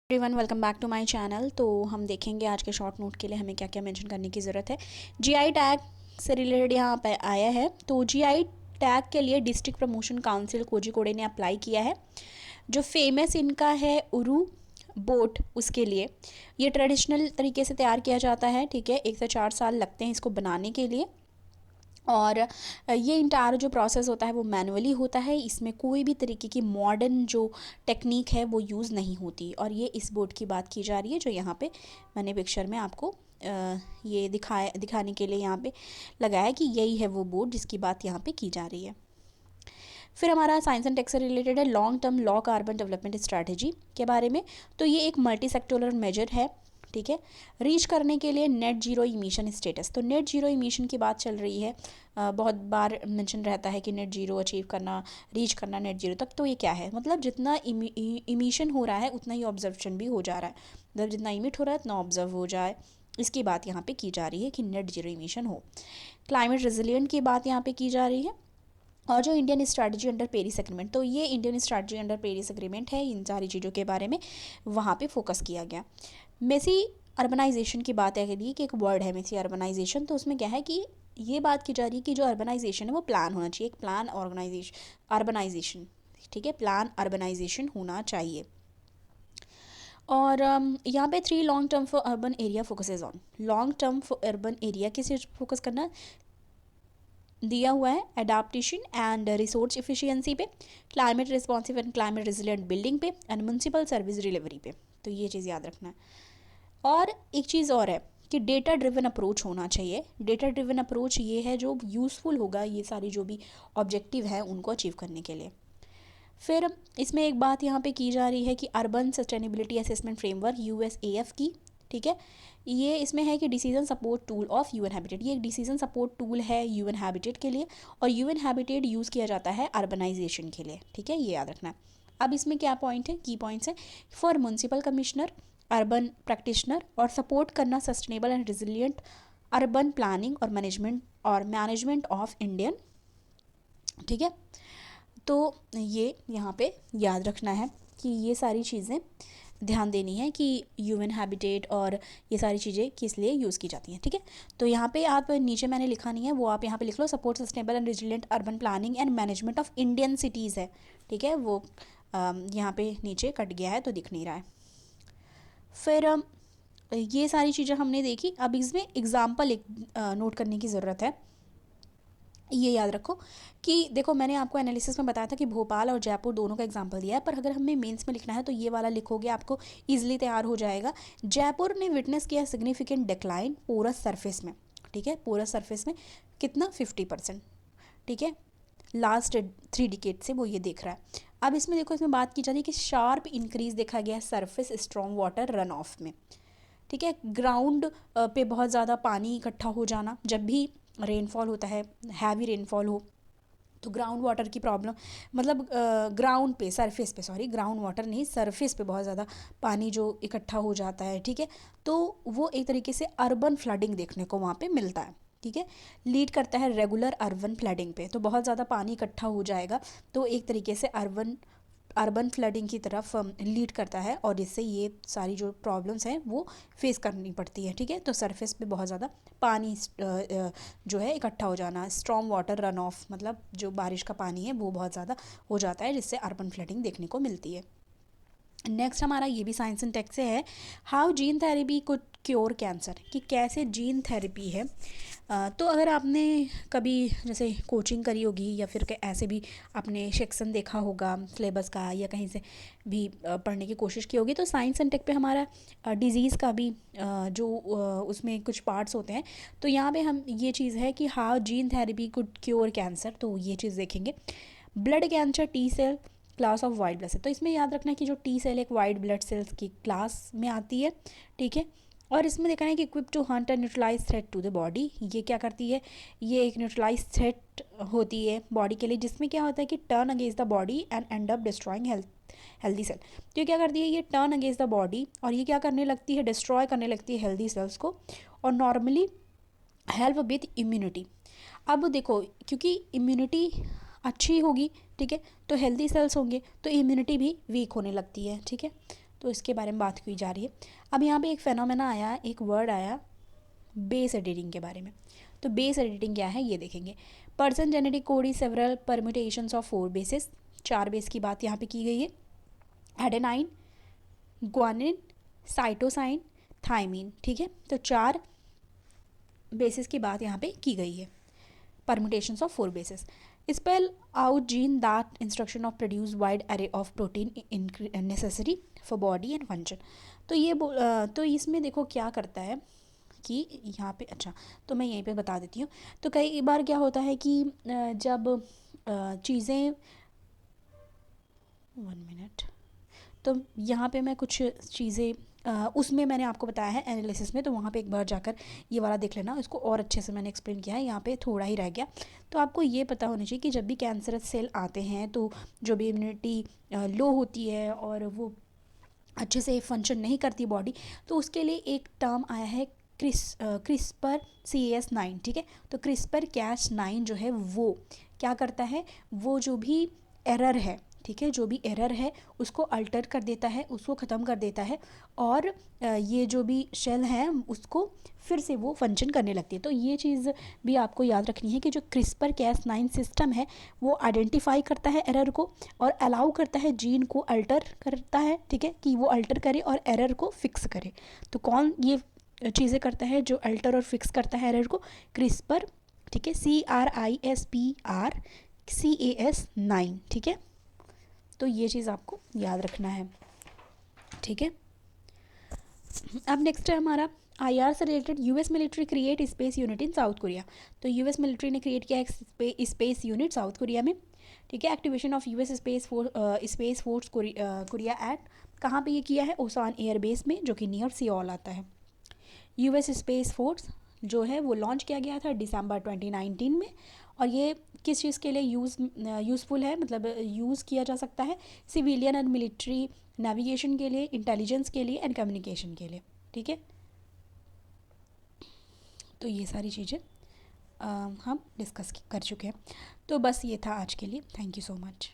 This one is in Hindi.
Everyone welcome back to my channel. तो हम देखेंगे आज के शॉर्ट नोट के लिए हमें क्या क्या मेंशन करने की ज़रूरत है। जीआई टैग से रिलेटेड यहाँ पे आया है। तो जीआई टैग के लिए डिस्ट्रिक्ट प्रमोशन काउंसिल कोझिकोड ने अप्लाई किया है। जो फेमस इनका है उरू बोट, उसके लिए ये ट्रेडिशनल तरीके से तैयार किया जाता है। ठीक है, 1 से 4 साल लगते हैं इसको बनाने के लिए। और ये इंटायर जो प्रोसेस होता है वो मैनुअली होता है। इसमें कोई भी तरीके की मॉडर्न जो टेक्निक है वो यूज़ नहीं होती। और ये इस बोर्ड की बात की जा रही है जो यहाँ पे मैंने पिक्चर में आपको ये दिखाने के लिए यहाँ पे लगाया है कि यही है वो बोर्ड जिसकी बात यहाँ पे की जा रही है। फिर हमारा साइंस एंड टेक से रिलेटेड है long term law carbon development strategy के बारे में। तो ये एक मल्टी सेक्टोरल मेजर है। ठीक है, रीच करने के लिए नेट जीरो इमिशन स्टेटस। तो नेट जीरो इमिशन की बात चल रही है, बहुत बार मेंशन रहता है कि नेट जीरो अचीव करना, रीच करना नेट जीरो तक। तो ये क्या है, मतलब जितना इमिशन हो रहा है उतना ही ऑब्जर्वेशन भी हो जा रहा है। मतलब जितना इमिट हो रहा है उतना ऑब्जर्व हो जाए, इसकी बात यहाँ पे की जा रही है कि नेट जीरो इमिशन हो। क्लाइमेट रेजिलिएंट की बात यहाँ पे की जा रही है। और जो Indian strategy under Paris agreement, तो ये Indian strategy under Paris agreement है। इन सारी चीज़ों के बारे में वहाँ पे फोकस किया गया। मेसी अर्बनाइजेशन की बात है कि एक वर्ड है मेसी अर्बनाइजेशन। तो उसमें क्या है कि ये बात की जा रही है कि जो अर्बनाइजेशन है वो प्लान होना चाहिए, एक प्लान ऑर्गेनाइजेशन अर्बनाइजेशन। ठीक है, प्लान अर्बनाइजेशन होना चाहिए। और यहाँ पे 3 long term for urban area focuses on. Long term for urban area किस चीज़ फोकस करना दिया हुआ है, एडाप्टेशन एंड रिसोर्स एफिशिएंसी पे, climate responsive and climate resilient building पे, एंड म्यूनसिपल सर्विस डिलीवरी पे। तो ये चीज़ याद रखना है। और एक चीज़ और है कि डेटा ड्रिवन अप्रोच होना चाहिए। डेटा ड्रिवन अप्रोच ये है जो यूज़फुल होगा ये सारी जो भी ऑब्जेक्टिव है उनको अचीव करने के लिए। फिर इसमें एक बात यहाँ पे की जा रही है कि अर्बन सस्टेनेबिलिटी असेसमेंट फ्रेमवर्क यूएसएएफ की। ठीक है, ये इसमें है कि decision support tool of UN habitat. ये एक डिसीजन सपोर्ट टूल है यूएन हैबिटेट के लिए, और यूएन हैबिटेट यूज़ किया जाता है अर्बनाइजेशन के लिए। ठीक है, ये याद रखना है। अब इसमें क्या पॉइंट है, की पॉइंट्स है for municipal commissioner, urban practitioner, और सपोर्ट करना sustainable and resilient urban planning और मैनेजमेंट ऑफ इंडियन। ठीक है, तो ये यहाँ पे याद रखना है कि ये सारी चीज़ें ध्यान देनी है कि ह्यूमन हैबिटेट और ये सारी चीज़ें किस लिए यूज़ की जाती हैं। ठीक है, तो यहाँ पे आप नीचे मैंने लिखा नहीं है वो आप यहाँ पे लिख लो, support sustainable and resilient urban planning and management of Indian cities है। ठीक है, वो यहाँ पे नीचे कट गया है तो दिख नहीं रहा है। फिर ये सारी चीज़ें हमने देखी। अब इसमें एग्जाम्पल एक नोट करने की ज़रूरत है। ये याद रखो कि देखो मैंने आपको एनालिसिस में बताया था कि भोपाल और जयपुर दोनों का एग्जांपल दिया है, पर अगर हमें मेंस में लिखना है तो ये वाला लिखोगे आपको ईजिली तैयार हो जाएगा। जयपुर ने विटनेस किया सिग्निफिकेंट डिक्लाइन पोरस सरफेस में। ठीक है, पोरस सरफेस में कितना 50%। ठीक है, लास्ट 3 डिकेड से वो ये देख रहा है। अब इसमें देखो, इसमें बात की जा रही है कि शार्प इंक्रीज देखा गया surface strong water run of में। ठीक है, ग्राउंड पे बहुत ज़्यादा पानी इकट्ठा हो जाना, जब भी रेनफॉल होता है, हैवी रेनफॉल हो तो ग्राउंड वाटर की प्रॉब्लम, मतलब ग्राउंड पे सरफेस पे, सॉरी ग्राउंड वाटर नहीं, सरफेस पे बहुत ज़्यादा पानी जो इकट्ठा हो जाता है। ठीक है, तो वो एक तरीके से अर्बन फ्लडिंग देखने को वहाँ पे मिलता है। ठीक है, लीड करता है रेगुलर अर्बन फ्लडिंग पे। तो बहुत ज़्यादा पानी इकट्ठा हो जाएगा तो एक तरीके से अर्बन फ्लडिंग की तरफ लीड करता है, और इससे ये सारी जो प्रॉब्लम्स हैं वो फेस करनी पड़ती है। ठीक है, तो सरफेस पे बहुत ज़्यादा पानी जो है इकट्ठा हो जाना, स्ट्रॉन्ग वाटर रन ऑफ, मतलब जो बारिश का पानी है वो बहुत ज़्यादा हो जाता है जिससे अर्बन फ्लडिंग देखने को मिलती है। नेक्स्ट हमारा ये भी साइंस एंड टेक से है, how gene therapy could cure cancer, कि कैसे जीन थेरेपी है। तो अगर आपने कभी जैसे कोचिंग करी होगी या फिर ऐसे भी आपने सेक्शन देखा होगा सिलेबस का, या कहीं से भी पढ़ने की कोशिश की होगी, तो साइंस एंड टेक पे हमारा डिज़ीज़ का भी जो उसमें कुछ पार्ट्स होते हैं। तो यहाँ पे हम ये चीज़ है कि how gene therapy could cure cancer, तो ये चीज़ देखेंगे। Blood cancer T cell class of white blood cell. तो इसमें याद रखना है कि जो टी सेल एक वाइट ब्लड सेल्स की क्लास में आती है। ठीक है, और इसमें देखना है कि equip to hunt and neutralise threat to the body. ये क्या करती है, ये एक न्यूट्रलाइज थ्रेट होती है बॉडी के लिए, जिसमें क्या होता है कि turn against the body and end up destroying healthy cell. तो ये क्या करती है, ये टर्न अगेंस्ट द बॉडी और ये क्या करने लगती है, डिस्ट्रॉय करने लगती है हेल्दी सेल्स को, और नॉर्मली हेल्प विथ इम्यूनिटी। अब देखो, क्योंकि इम्यूनिटी अच्छी होगी, ठीक है, तो हेल्दी सेल्स होंगे तो इम्यूनिटी भी वीक होने लगती है। ठीक है, तो इसके बारे में बात की जा रही है। अब यहाँ पे एक फेनोमेना आया, एक वर्ड आया बेस एडिटिंग के बारे में। तो बेस एडिटिंग क्या है ये देखेंगे। Person genetic code is several permutations of 4 basis. 4 base की बात यहाँ पे की गई है। एडेनाइन, ग्वानिन, साइटोसाइन, थाइमिन, ठीक है। तो 4 बेसिस की बात यहाँ पे की गई है। permutations of 4 bases. Spell out gene that instruction of produce wide array of protein necessary for body and function. तो ये तो इसमें देखो क्या करता है कि यहाँ पे, अच्छा तो मैं यहीं पे बता देती हूँ। तो कई बार क्या होता है कि जब चीज़ें 1 मिनट, तो यहाँ पे मैं कुछ चीज़ें उसमें मैंने आपको बताया है एनालिसिस में, तो वहाँ पे एक बार जाकर ये वाला देख लेना, इसको और अच्छे से मैंने एक्सप्लेन किया है, यहाँ पे थोड़ा ही रह गया। तो आपको ये पता होना चाहिए कि जब भी कैंसरस सेल आते हैं तो जो भी इम्यूनिटी लो होती है और वो अच्छे से फंक्शन नहीं करती बॉडी, तो उसके लिए एक टर्म आया है क्रिस्पर Cas9, ठीक है। तो क्रिस्पर Cas9 जो है वो क्या करता है, वो जो भी एरर है, ठीक है, जो भी एरर है उसको अल्टर कर देता है, उसको ख़त्म कर देता है, और ये जो भी शेल है उसको फिर से वो फंक्शन करने लगती है। तो ये चीज़ भी आपको याद रखनी है कि जो क्रिस्पर Cas9 सिस्टम है वो आइडेंटिफाई करता है एरर को और अलाउ करता है जीन को अल्टर करता है, ठीक है, कि वो अल्टर करे और एरर को फिक्स करे। तो कौन ये चीज़ें करता है जो अल्टर और फिक्स करता है एरर को? क्रिस्पर, ठीक है, CRISPR-Cas9, ठीक है। तो ये चीज़ आपको याद रखना है, ठीक है। अब नेक्स्ट है हमारा IR से related. US military create space unit in South Korea. तो यूएस मिलिट्री ने क्रिएट किया एक स्पेस यूनिट साउथ कोरिया में, ठीक है। Activation of US space force Korea at, कहाँ पे ये किया है? ओसान एयरबेस में, जो कि नियर सियोल आता है। यूएस स्पेस फोर्स जो है वो लॉन्च किया गया था दिसंबर 2019 में, और ये किस चीज़ के लिए यूज़फुल है, मतलब यूज़ किया जा सकता है? सिविलियन एंड मिलिट्री नेविगेशन के लिए, इंटेलिजेंस के लिए एंड कम्युनिकेशन के लिए, ठीक है। तो ये सारी चीज़ें हम डिस्कस कर चुके हैं। तो बस ये था आज के लिए। Thank you so much.